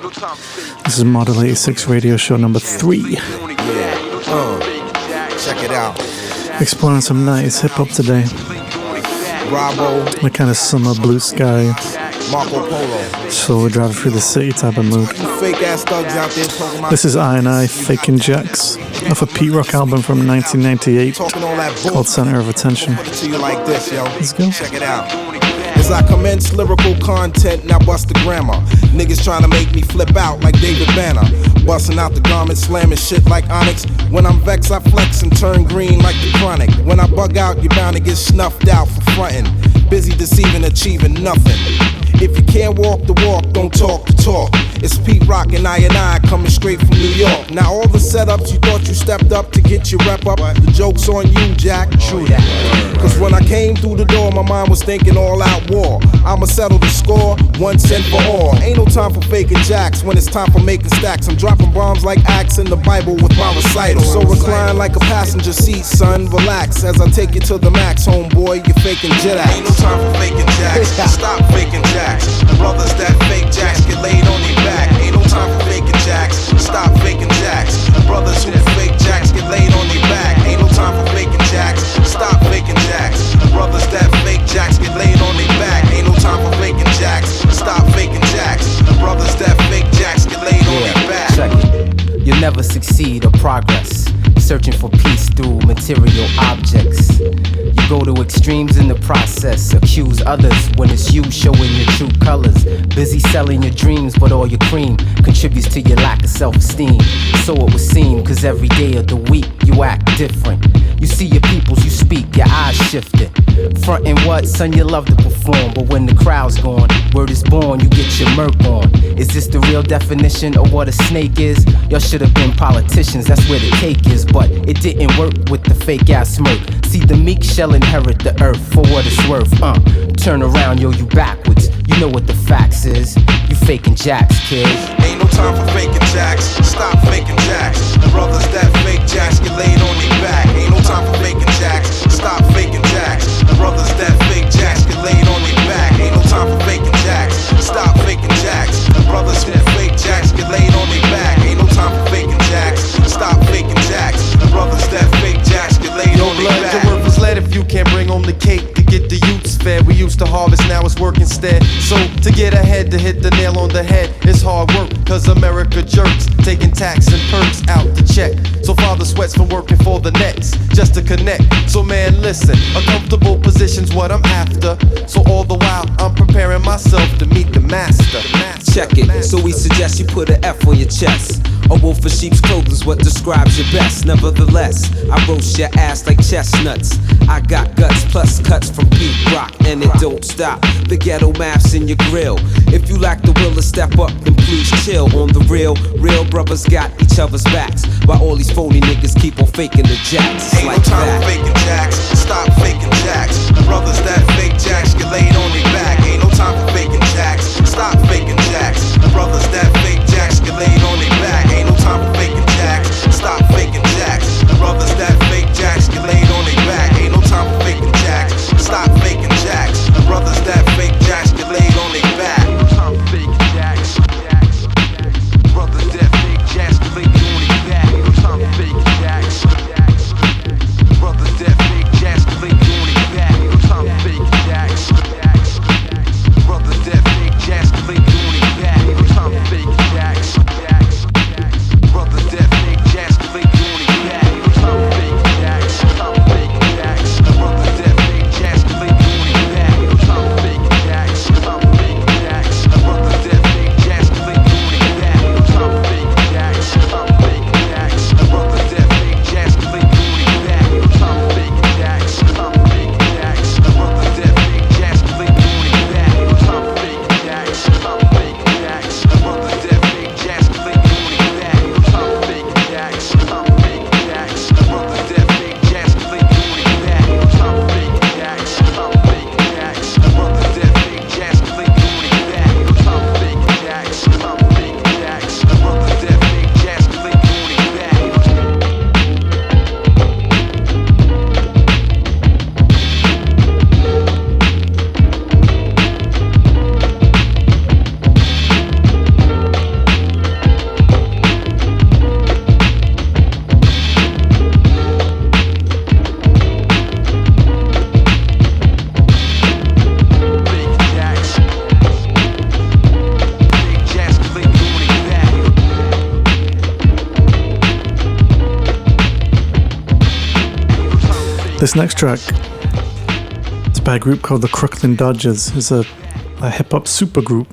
This is Model 86 Radio Show number 3. Check it out. Exploring some nice hip-hop today. Bravo. The kind of summer blue sky. Marco Polo. So we're driving through the city type of mood. Fake ass thugs out there talking about. This is I Fakin Jax off a Pete Rock album from 1998 called Center of Attention. Let's go. Check it out. As I commence lyrical content, now bust the grammar. Niggas trying to make me flip out like David Banner. Busting out the garment, slamming shit like Onyx. When I'm vexed, I flex and turn green like the chronic. When I bug out, you're bound to get snuffed out for frontin'. Busy deceiving, achieving nothing. If you can't walk the walk, don't talk the talk. It's Pete Rock and I coming straight from New York. Now all the setups you thought you stepped up to get your rep up, the joke's on you, Jack. True that. Cause when I came through the door, my mind was thinking all out war. I'ma settle the score, once and for all. Ain't no time for faking jacks when it's time for making stacks. I'm dropping bombs like Acts in the Bible with my recital. So recline like a passenger seat, son, relax. As I take you to the max, homeboy, you're faking jet acts. Ain't no time for faking jacks, stop faking jacks. Brothers that fake jacks get laid on their back. Ain't no time for faking jacks, stop faking jacks. Brothers who fake jacks get laid on their back. Ain't no time for faking jacks, stop faking jacks. Brothers that fake jacks get laid on their back. Ain't no time for faking jacks, stop faking jacks. Brothers that fake jacks get laid on their back. Check it. You'll never succeed or progress searching for peace through material objects. You go to extremes in the process, accuse others when it's you showing your true colors. Busy selling your dreams, but all your cream contributes to your lack of self-esteem. So it would seem, cause every day of the week you act different. You see your peoples, you speak, your eyes shifted. Frontin' what, son, you love to perform, but when the crowd's gone, word is born, you get your murk on. Is this the real definition of what a snake is? Y'all should have been politicians, that's where the cake is. But it didn't work with the fake ass smirk. See, the meek shall inherit the earth for what it's worth. Turn around, yo, you backwards. You know what the facts is. You faking jacks, kid. Ain't no time for faking jacks. Stop faking jacks. Brothers that fake jacks get laid on their back. Ain't no time for faking jacks. Stop faking jacks. Brothers that fake jacks get laid on their back. Ain't no time for faking jacks. Stop faking jacks. Brothers who fake jacks get laid on their back. Ain't no time for faking jacks. Stop faking jacks. Brothers that fake jacks get laid on their back. Your worth is lead if you can't bring home the cake to get the youths fed. We used to harvest, now it's work instead. So to get ahead, to hit the nail on the head, it's hard work, cause America jerks, taking tax and perks out the check. So father sweats from working for the nets, just to connect. So man, listen, a comfortable position's what I'm after. So all the while, I'm preparing myself to meet the master. Check it, so we suggest you put an F on your chest. A wolf in sheep's clothing's what describes your best. Nevertheless, I roast your ass like chestnuts. I got guts plus cuts from Pete Rock, and it don't stop. The ghetto maps in your grill. If you lack the will to step up, then please chill. On the real, real brothers got each other's backs, while all these phony niggas keep on faking the jacks. It's Ain't like no time that. for faking jacks. Stop faking jacks. Brothers that fake jacks get laid on their back. Ain't no time for faking jacks. Stop faking jacks. Brothers that fake jacks get laid on their back. Ain't no time for faking jacks. Stop faking jacks. Brothers that fake jacks get laid on their back. Ain't no time for faking jacks. Stop faking jacks. Brothers that fake jacks get laid on their back. Ain't no time for faking jacks. Brothers that fake jacks get laid on their back. Ain't no time for faking jacks. Brothers that fake jacks get laid on their back. Ain't no time for faking jacks. Brothers that fake jacks get laid on their back. This next track, it's by a group called the Crooklyn Dodgers. It's a hip-hop supergroup.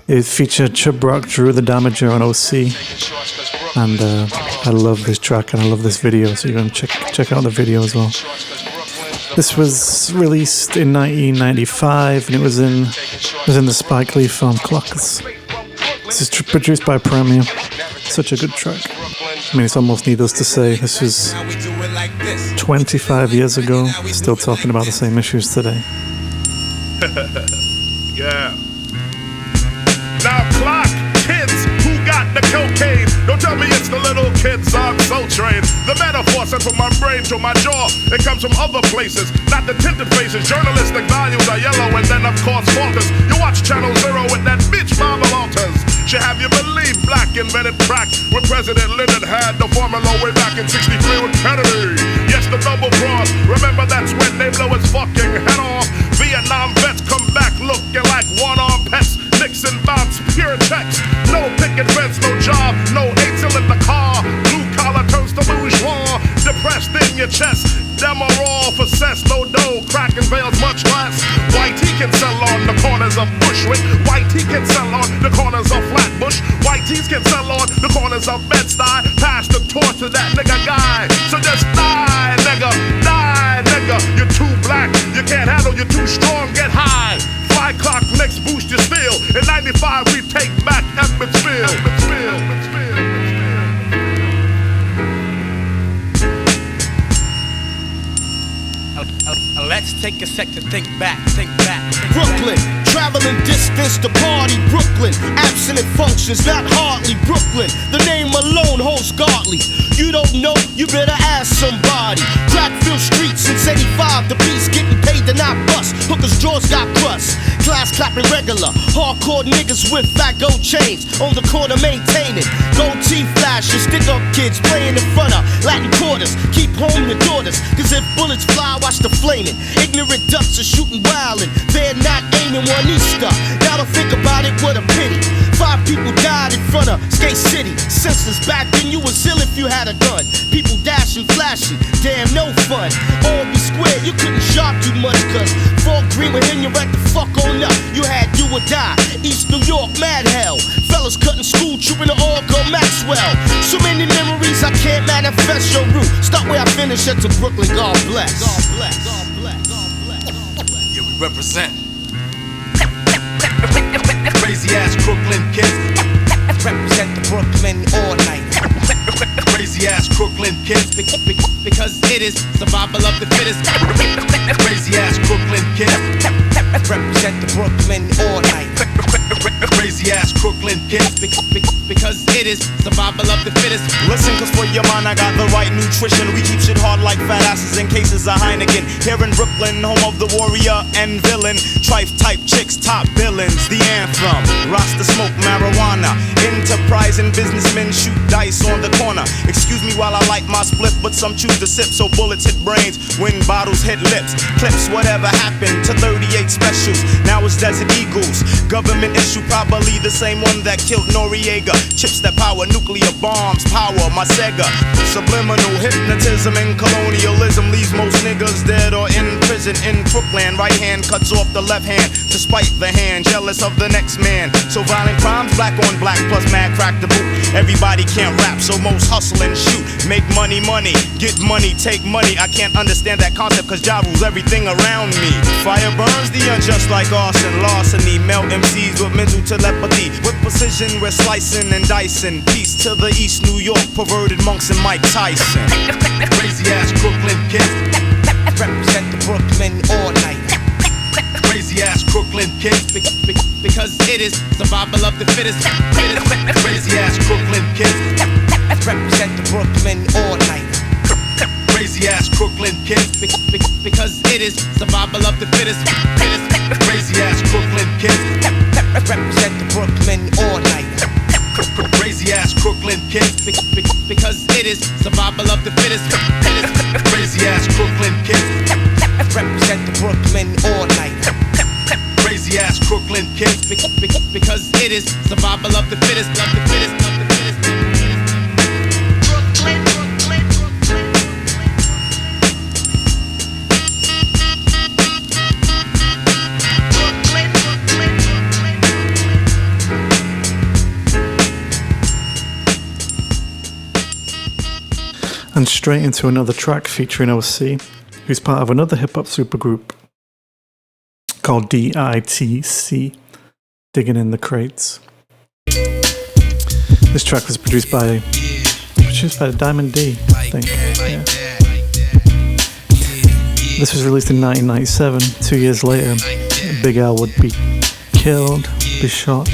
It featured Chub Rock, Drew the Damager on OC. And I love this track and I love this video, so you're going to check out the video as well. This was released in 1995 and it was in the Spike Lee film Clockers. This is produced by Premier. Such a good track. I mean, it's almost needless to say, this was 25 years ago, still talking about the same issues today. Yeah. Now clock, kids who got the cocaine. Don't tell me it's the little kids on Soul Train. The metaphor sent from my brain to my jaw. It comes from other places, not the tinted faces. Journalistic values are yellow and then of course falters. You watch Channel Zero with that bitch Mama Walters. She have you believe black invented crack when President Lyndon had the formula way back in 63 with Kennedy. Yes, the double cross. Remember that's when they blow his fucking head off. Vietnam vets come back looking like one-armed pets. Nixon bounce, pure checks. No picket fence, no job, no 8-cylinder car. Blue collar turns to bourgeois. Depressed in your chest. Them are all for cess, no dough. Cracking veils much less. White he can sell on the corners of Bushwick. White he can sell on the corners of Flatbush. White tees can sell on the corners of Bed-Stuy. Pass the torch to that nigga guy. So just die, nigga. Die, nigga. You're too black. You can't handle, you're too strong. Get high. 5 o'clock, next boost your steel. In 95, we take back Edmondsville. Let's take a sec to think back. Brooklyn, traveling distance to party. Brooklyn, absent functions, not hardly. Brooklyn, the name alone holds godly. You don't know, you better ask somebody. Crackfield Street since 85, the beats getting paid to not bust. Hookers' jaws got crust. Class clapping regular. Hardcore niggas with fat gold chains on the corner maintaining. Gold teeth flashing, stick up kids playing in front of Latin quarters. Keep home your daughters, cause if bullets fly, watch the flaming. Ignorant ducks are shooting wildin'. They're not aiming one Easter. Now to think about it, what a pity. 5 people died in front of Skate City. Senseless back then, you was ill if you had a gun. People dashing, flashing, damn no fun. All be square, you couldn't sharp too much, cause Fort Greene would hit you right the fuck on up. You had do or die. East New York, mad hell. Fellas cutting school, trooping to all go Maxwell. So many memories I can't manifest your route. Start where I finish at to Brooklyn, God bless. God bless. God bless. God bless. Yeah, we represent. Crazy ass Crooklyn kids. Represent the Brooklyn all night. Crazy ass Crooklyn kids. Because it is survival of the fittest. Crazy ass Crooklyn kids. Represent the Brooklyn all night. Crazy ass Crooklyn kids. Because it is survival of the fittest. Listen, cause for your mind I got the right nutrition. We keep shit hard like fat asses in cases of Heineken. Here in Brooklyn, home of the warrior and villain. Trife type chicks, top villains, the anthem. Rasta smoke marijuana. Enterprising businessmen shoot dice on the corner. Excuse me while I light my split, but some choose to sip. So bullets hit brains when bottles hit lips. Clips, whatever happened to 38 specials. Now it's Desert Eagles. Government issue, probably the same one that killed Noriega. Chips that power nuclear bombs, power my Sega. Subliminal hypnotism and colonialism leaves most niggas dead or in prison in Crooklyn. Right hand cuts off the left hand to spite the hand, jealous of the next man. So violent crimes, black on black, plus mad crack the boot. Everybody can't rap, so most hustle and shoot. Make money, money, get money, take money. I can't understand that concept, cause Ja rules everything around me. Fire burns the unjust like arson, larceny. Melt MCs with mental telepathy. With precision, we're slicing and dicing. Peace to the East New York, perverted monks and Mike Tyson. Crazy ass Crooklyn kids. Represent the Brooklyn all night. Crazy ass Crooklyn kids. Because it is survival of the fittest. Crazy ass Crooklyn kids. Represent the Brooklyn all night. Crazy ass Crooklyn kids. Because it is survival of the fittest. Crazy ass Crooklyn kids. Represent the Brooklyn all night. Crazy ass Crooklyn kids. Because it is survival of the fittest. Crazy ass Crooklyn kids. Represent the Brooklyn all night. Crazy ass Crooklyn kids. Because it is survival of the fittest. Of the fittest. Of the fittest. And straight into another track featuring OC, who's part of another hip-hop supergroup called D.I.T.C, Digging in the Crates. This track was produced by Diamond D, I think. Yeah. This was released in 1997. 2 years later, Big L would be killed, be shot.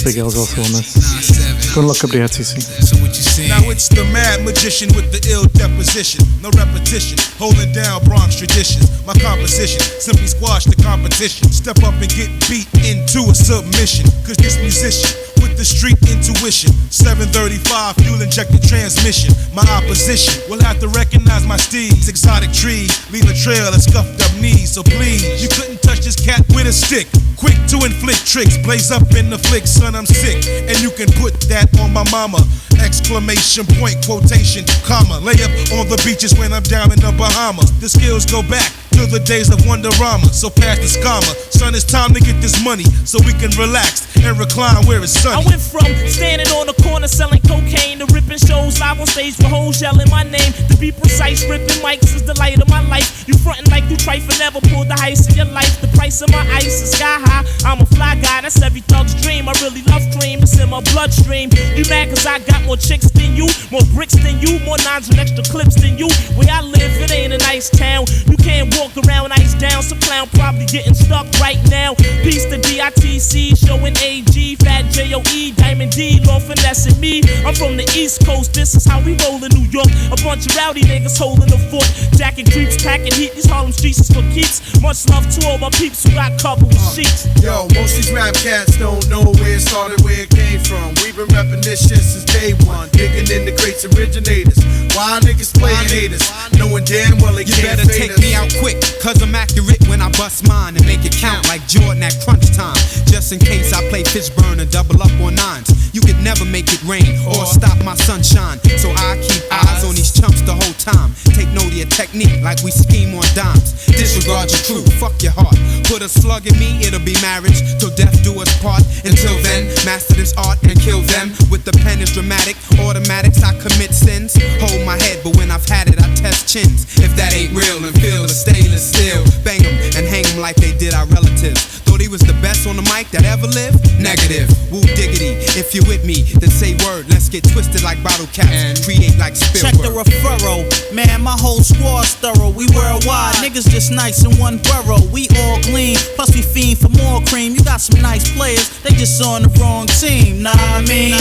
Big L's also on this. Go and look up the D.I.T.C. Now it's the mad magician with the ill deposition. No repetition, holding down Bronx traditions. My composition, simply squash the competition. Step up and get beat into a submission. Cause this musician with the street intuition, 735 fuel injected transmission. My opposition will have to recognize my steeds. Exotic trees leave a trail of scuffed up knees. So please, you couldn't touch this cat with a stick. Quick to inflict tricks, blaze up in the flick. Son, I'm sick, and you can put that on my mama. Exclamation point, quotation, comma. Lay up on the beaches when I'm down in the Bahamas. The skills go back to the days of Wonderama. So pass the scammer. Son, it's time to get this money so we can relax and recline where it's sunny. I went from standing on the corner selling cocaine to ripping shows live on stage with hoes yelling my name. To be precise, ripping mics is the light of my life. You frontin' like you trifle, never pulled the heist in your life. The price of my ice is sky high. I'm a fly guy, that's every thug's dream. I really love cream, it's in my bloodstream. You mad cause I got more chicks than you, more bricks than you, more nines and extra clips than you. Where I live, it ain't a nice town. You can't walk around ice down, some clown probably getting stuck right now. Peace to D.I.T.C, showing A.G, Fat J.O.E, Diamond D, Lord finessing me. I'm from the East Coast, this is how we roll in New York. A bunch of rowdy niggas holding the fort, jacking creeps, packing heat. These Harlem streets is for keeps. Much love to all my peeps who got covered with sheets. Yo, most these rap cats don't know where it started, where it came from. We've been repping this shit since day one. Digging in the crates, originators. Why niggas playing haters? Knowing damn well they You can't better fade take us. me out quick, cause I'm accurate when I bust mine and make it count like Jordan at crunch time. Just in case I play Fishburne and double up on nines. You could never make it rain or stop my sunshine. So I keep eyes on these chumps the whole time. Take note of your technique like we scheme on dimes. Disregard your crew, fuck your heart. Put a slug in me, it'll be marriage till death do us part. Until then, master this art and kill them. With the pen is dramatic, automatics I commit sins. Hold my head, but when I've had it I test chins. If that ain't real and feel the stainless steel, bang them and hang them like they did our relatives. Thought he was the best on the mic that ever lived? Negative, woo diggity. If you're with me, then say word. Let's get twisted like bottle caps and create like Spielberg. Check the referral, man, my whole squad's thorough. We worldwide, niggas just nice in one borough. We all gleam, plus we fiend for more cream. You got some nice players, they just on the wrong team. Nah, I mean,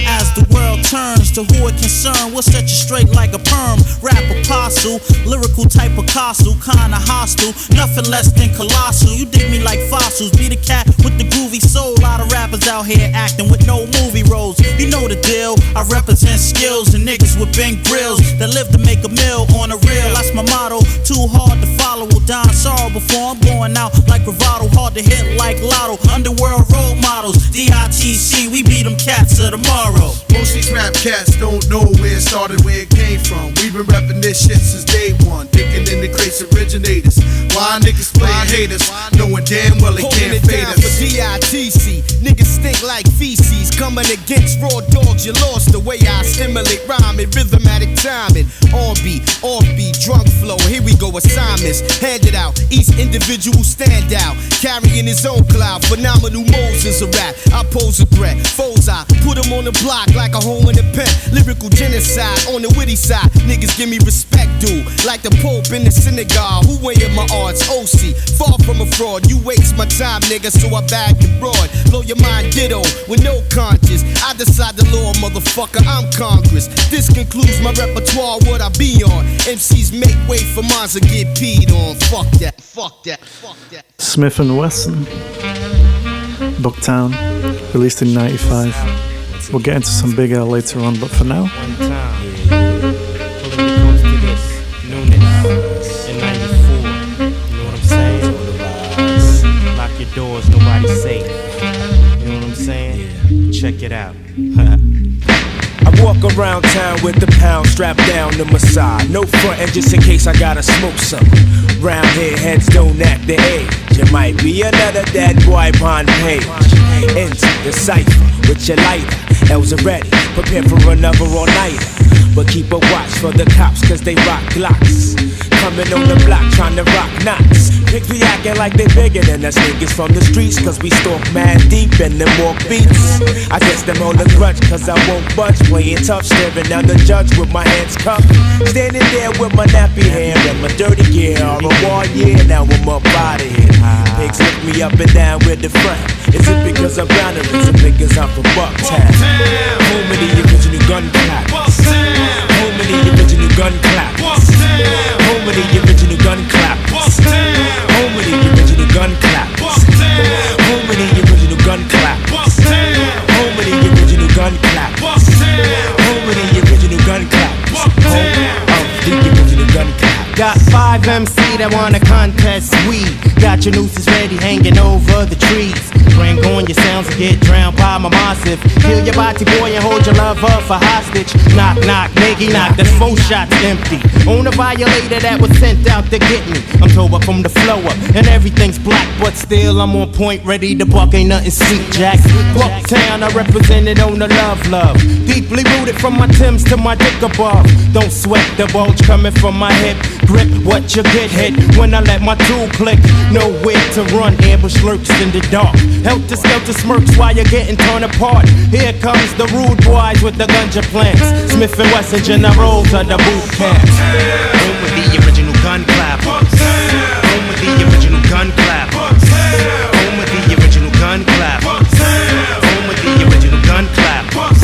as the world turns to who it concern, we'll set you straight like a perm. Rap apostle, lyrical type of Picasso, kinda hostile, nothing less than colossal. You dig me like fossils, be the cat with the groovy soul. A lot of rappers out here acting with no movie roles. You know the deal, I represent skills and niggas with big grills that live to make a meal on the real. That's my motto, too hard to follow. Will die in sorrow before I'm going out like bravado. Hard to hit like Lotto, underworld role models. D.I.T.C, we beat them cats of tomorrow. Most these rap cats don't know where it started, where it came from. We've been repping this shit since day one. Digging in the crates, originators. Why niggas playing haters? Knowing damn well they Holding can't it fade down us. for D.I.T.C. Niggas stink like feces. Coming against raw dogs, you lost the way I stimulate rhyming, rhythmatic timing. On beat, off beat, drunk flow. Here we go, assignments handed out. Each individual stand out, carrying his own cloud. Phenomenal Moses a rap. I pose a threat. Foes I put him on the block like a hole in a pen. Lyrical genocide on the witty side. Niggas give me respect, dude. Like the Pope in the synagogue. Who weighing my odds? OC. Far from a fraud. You waste my time, nigga, so I bag it broad. Blow your mind ditto with no conscience. I decide the law, motherfucker. I'm Congress. This concludes my repertoire. What I be on. MCs make way for mines to get peed on. Fuck that. Fuck that. Fuck that. Smif-N-Wessun, Bucktown, released in 95. We'll get into some Big L later on, but for now, One time, pulling the coast to this, newness, in 94, you know what I'm saying? Lock your doors, nobody's safe, you know what I'm saying? Check it out. I walk around town with the pound strapped down to my side. No frontin', just in case I gotta smoke some. Round here, heads don't act their age. You might be another dead boy on page. Into the cipher with your lighter. L's are ready, prepare for another all-nighter. But keep a watch for the cops, cause they rock Glocks. Coming on the block, trying to rock knots. Pigs be acting like they bigger than us niggas from the streets, cause we stalk mad deep and them walk beats. I guess them hold a grudge, cause I won't budge. Playing tough, staring down the judge with my hands cuffed. Standing there with my nappy hair and my dirty gear. All a war year, now I'm up out of here. Pigs lift me up and down with the front. Is it because I'm bound or is it because I'm from Bucktown? Home of the original gun clap. Home of the original gun clap. Home of the original gun clap. Home of the original gun clap. Home of the original gun clap. Home of the original gun clap. Home of the original gun clap. Home of the original gun clap. Got 5 MC that wanna contest. We got your nooses ready, hanging over the trees. Bring on your sounds and get drowned by my massive. Kill your body boy and hold your love up for hostage. Knock, knock, nigga, knock, that's 4 shots empty. On a violator that was sent out to get me. I'm told up from the flow up, and everything's black, but still I'm on point, ready to buck, ain't nothing sweet, Jax. Bucktown, I represented on the love. Deeply rooted from my Timbs to my dick above. Don't sweat the bulge coming from my hip. Grip what you get hit when I let my tool click. Nowhere to run, ambush lurks in the dark. Helter skelter smirks while you're getting torn apart. Here comes the rude boys with the ganja plants. Smif-N-Wessun generals of the boot camp. Home with the original gun clappers. Home with the original gun clappers. Home with the original gun clappers. Home with the original gun clappers.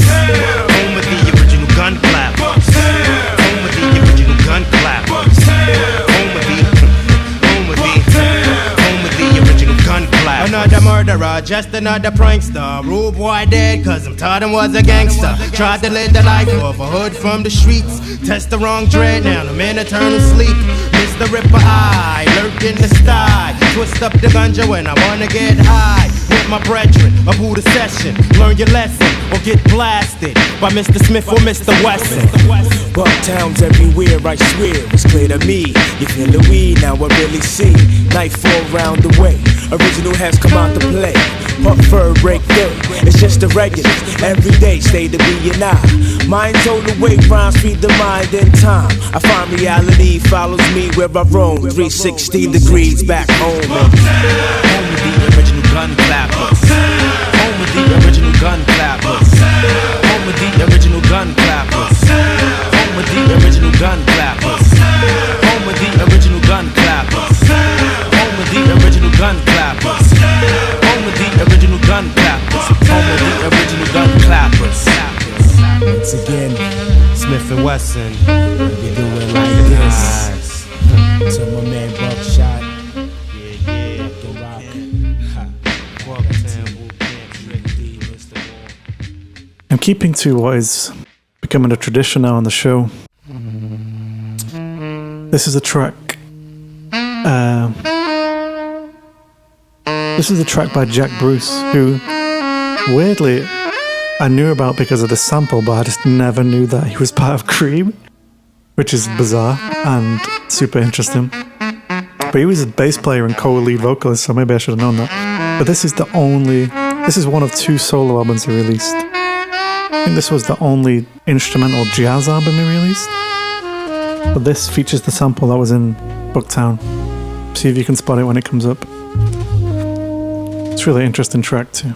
Home with the original gun clappers. Home with the original gun clappers. Another murderer, just another prankster. Rude boy dead, cause I'm taught him was a gangster. Tried to live the life of a hood from the streets. Test the wrong dread, now I'm in eternal sleep. Mr. Ripper Eye, lurk in the sty. Twist up the ganja when I wanna get high. With my brethren, up the session. Learn your lesson, or get blasted by Mr. Smith or Mr. Wessun. Bucktown's everywhere, I swear, it's clear to me. You feel the weed, now I really see. Nightfall round the way, original has come out to play. Puff fur break day, it's just the regulars. Every day, stay to be and I. Mind's on the way, rhymes feed the mind in time. I find reality follows me where I roam. 360 degrees back home. Home with the original gun clappers. Home with the original gun clappers. Home with the original gun clappers. Home with the original gun clappers. Home with the original gun clappers. Home with the original gun clappers. Home with the original gun clappers. Home with the original gun clappers. Once again, Smif-N-Wessun, you do it like this. To my man Buckshot. I'm keeping to what is becoming a tradition now on the show. This is a track. This is a track by Jack Bruce, who weirdly I knew about because of the sample, but I just never knew that he was part of Cream, which is bizarre and super interesting. But he was a bass player and co-lead vocalist, so maybe I should have known that. But this is one of 2 solo albums he released. I think this was the only instrumental jazz album he released. But this features the sample that was in Bucktown. See if you can spot it when it comes up. It's a really interesting track too.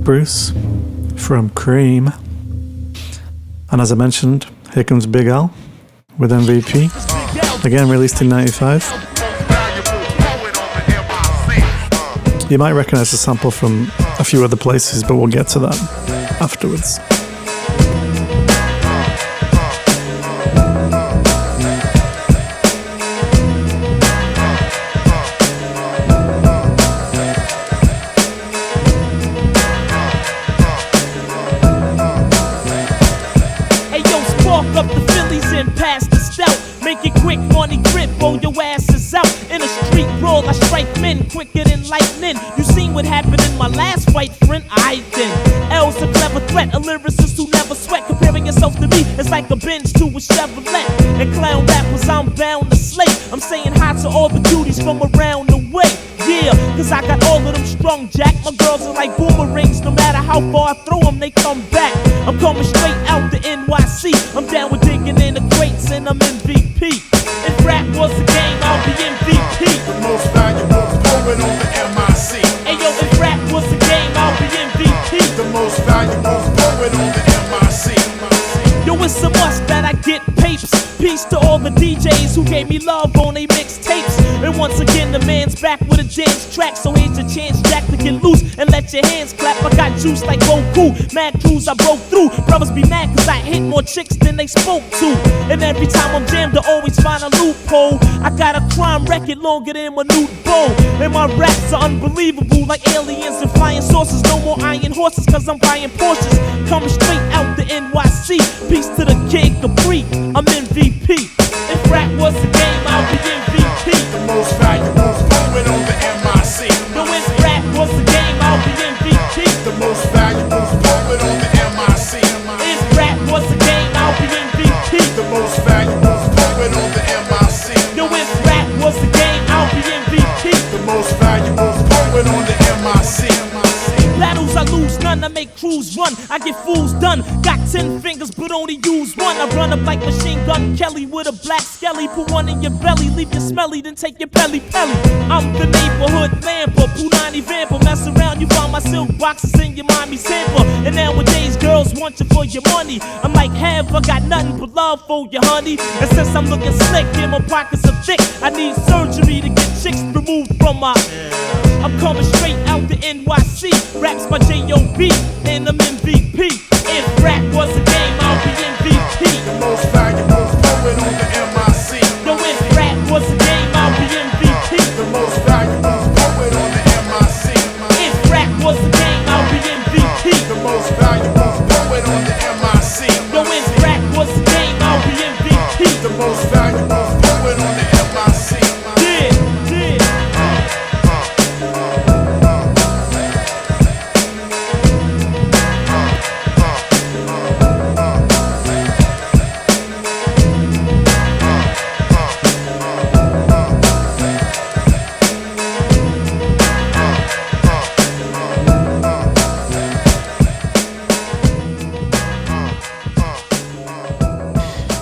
Bruce from Cream. And as I mentioned, here comes Big Al with MVP. Again, released in 95. You might recognize the sample from a few other places, but we'll get to that afterwards. Quicker than lightning. You seen what happened in my last fight, friend? I then. L's a clever threat, a lyricist who never sweat. Comparing yourself to me is like a Benz to a Chevrolet. And clown rappers, I'm bound to slay. I'm saying hi to all the cuties from around the way. Yeah, cause I got all of them strung, Jack. My girls are like boomerangs, no matter how far I throw them, they come back. I'm coming straight out the NYC. I'm down with digging in the crates and I'm MVP. If rap was a game, I'll be MVP. The most valuable poet on the MIC. Hey yo, if rap was a game, I'll be MVP. The most valuable poet on the MIC. Yo, it's a must that I get papes. Peace to all the DJs who gave me love on they mixtapes. And once again, the man's back with a dance track. So here's your chance, Jack, to get loose and let your hands clap. I got juice like Goku, mad crews I broke through. Brothers be mad cause I hit more chicks than they spoke to. And every time I'm jammed, I always find a loophole. I got a crime record longer than my nude bow. And my raps are unbelievable like aliens and flying saucers. No more iron horses cause I'm buying Porsches. Coming straight out the NYC. Peace to the Kid Capri, I'm MVP. If rap was a game, I'll be MVP. The most valuable poet on the MIC. No, if rap was a game, I'll be MVP. The most valuable poet on the MIC. If rap was a game, I'll be MVP. The most valuable poet on the MIC. Yo, if rap was a game, I'll be MVP. The most valuable poet on the MIC. Battles I lose none, I make crews run, I get fools done. Got 10 fingers but only use one. I run up like Machine Gun Kelly with a black skelly. Put one in your belly, leave you smelly, then take your pelly. I'm the neighborhood lamper, Punani vamper. Mess around, you find my silk boxes in your mommy's hamper. And nowadays girls want you for your money. I'm like, have I got nothing but love for you, honey. And since I'm looking slick and my pockets are thick, I need surgery to get chicks removed from my... I'm coming straight out the NYC. Raps by J.O.B. and I'm MVP. If rap was a game, I'll be MVP. The most valuable poet on the MIC. Yo, if rap was a game, I'll be MVP. The most valuable poet on the MIC. If rap was a game, I'll be MVP. The most valuable poet on the MIC. Yo, if rap was a game, I'll be MVP. The most valuable poet on the MIC.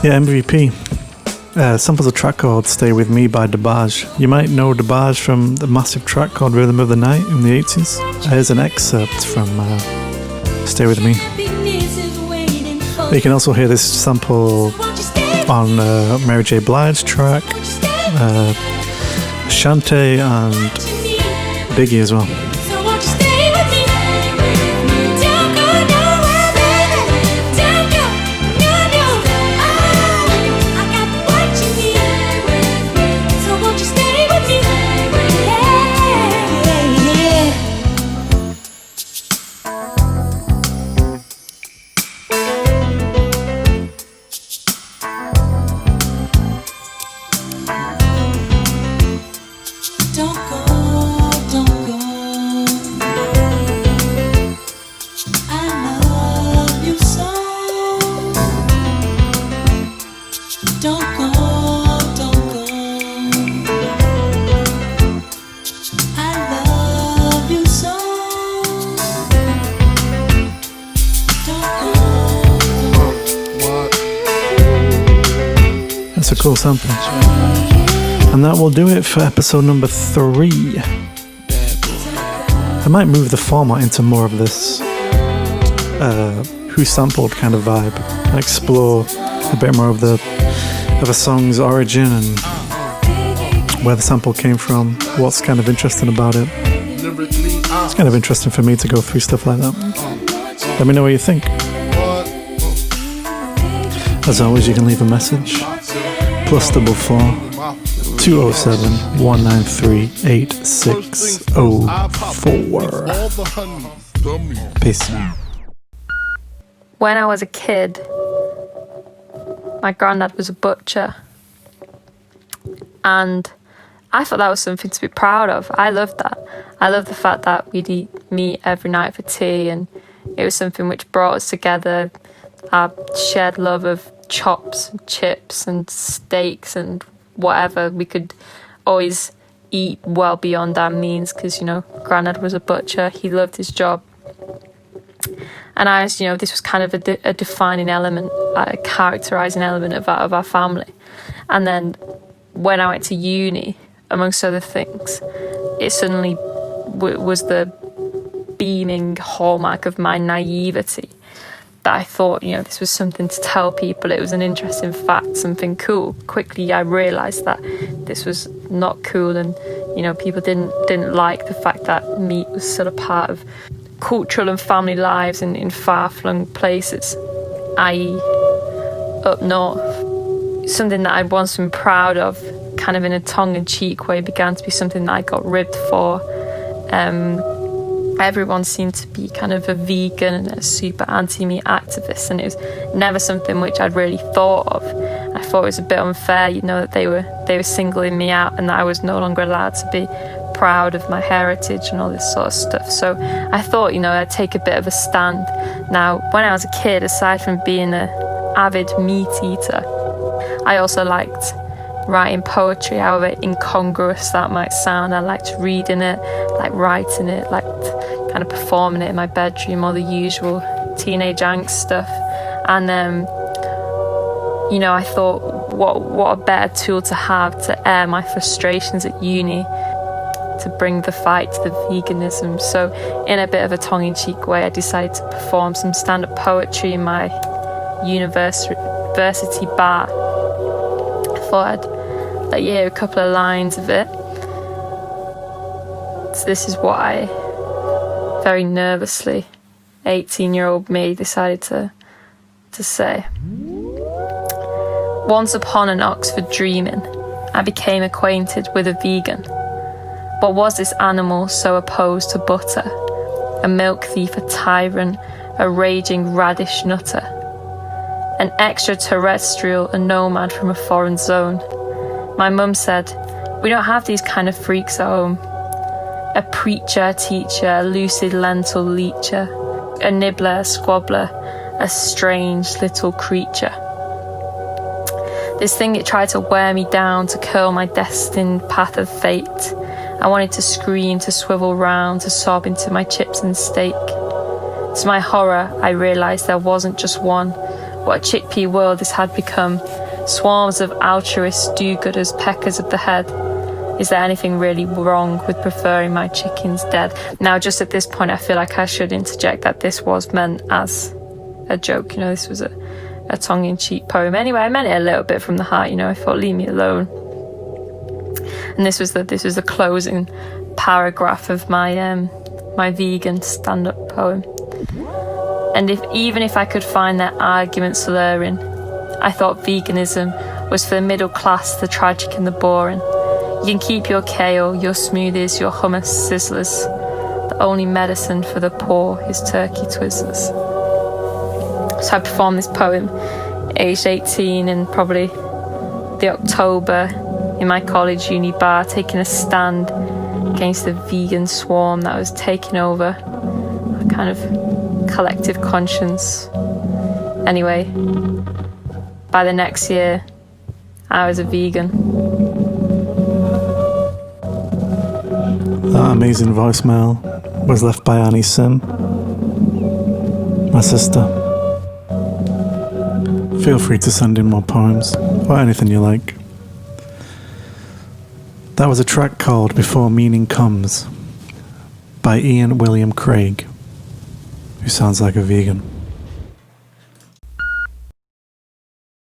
Yeah, MVP. Samples a track called Stay With Me by DeBarge. You might know DeBarge from the massive track called Rhythm of the Night in the 80s. Here's an excerpt from Stay With Me. You can also hear this sample on Mary J. Blige's track, Shante and Biggie as well. It's a cool sample. And that will do it for episode number 3. I might move the format into more of this who sampled kind of vibe, and explore a bit more of a song's origin and where the sample came from, what's kind of interesting about it. It's kind of interesting for me to go through stuff like that. Let me know what you think. As always, you can leave a message. +44 207 193 8604. Peace. When I was a kid, my granddad was a butcher, and I thought that was something to be proud of. I loved that. I loved the fact that we'd eat meat every night for tea, and it was something which brought us together. Our shared love of chops and chips and steaks and whatever. We could always eat well beyond our means because, Grandad was a butcher. He loved his job. And this was kind of a defining element, a characterising element of our family. And then when I went to uni, amongst other things, it suddenly was the beaming hallmark of my naivety that I thought, this was something to tell people. It was an interesting fact, something cool. Quickly, I realised that this was not cool, and people didn't like the fact that meat was sort of part of cultural and family lives in far-flung places, i.e. up north. Something that I'd once been proud of, kind of in a tongue-in-cheek way, began to be something that I got ribbed for. Everyone seemed to be kind of a vegan and a super anti-meat activist, and it was never something which I'd really thought of. I thought it was a bit unfair, that they were singling me out and that I was no longer allowed to be proud of my heritage and all this sort of stuff. So I thought, I'd take a bit of a stand. Now, when I was a kid, aside from being an avid meat eater, I also liked writing poetry, however incongruous that might sound. I liked reading it, liked writing it, liked kind of performing it in my bedroom, all the usual teenage angst stuff. And I thought, what a better tool to have to air my frustrations at uni, to bring the fight to the veganism. So in a bit of a tongue-in-cheek way, I decided to perform some stand-up poetry in my university bar. I thought I'd let you hear a couple of lines of it. So this is what I, very nervously, 18-year-old me, decided to say. Once upon an Oxford dreaming, I became acquainted with a vegan. What was this animal so opposed to butter? A milk thief, a tyrant, a raging radish nutter. An extraterrestrial, a nomad from a foreign zone. My mum said, we don't have these kind of freaks at home. A preacher, a teacher, a lucid lentil leecher, a nibbler, a squabbler, a strange little creature. This thing, it tried to wear me down, to curl my destined path of fate. I wanted to scream, to swivel round, to sob into my chips and steak. To my horror, I realised there wasn't just one. What a chickpea world this had become. Swarms of altruist do-gooders, peckers of the head. Is there anything really wrong with preferring my chickens dead? Now, just at this point, I feel like I should interject that this was meant as a joke. This was a tongue-in-cheek poem. Anyway, I meant it a little bit from the heart. I thought, leave me alone. And this was the closing paragraph of my my vegan stand-up poem. And even if I could find their arguments slurring, I thought veganism was for the middle class, the tragic and the boring. You can keep your kale, your smoothies, your hummus sizzlers. The only medicine for the poor is turkey twizzlers. So I performed this poem, aged 18, in probably the October in my college uni bar, taking a stand against the vegan swarm that was taking over a kind of collective conscience. Anyway, by the next year, I was a vegan. That amazing voicemail was left by Annie Sim, my sister. Feel free to send in more poems, or anything you like. That was a track called Before Meaning Comes by Ian William Craig, who sounds like a vegan.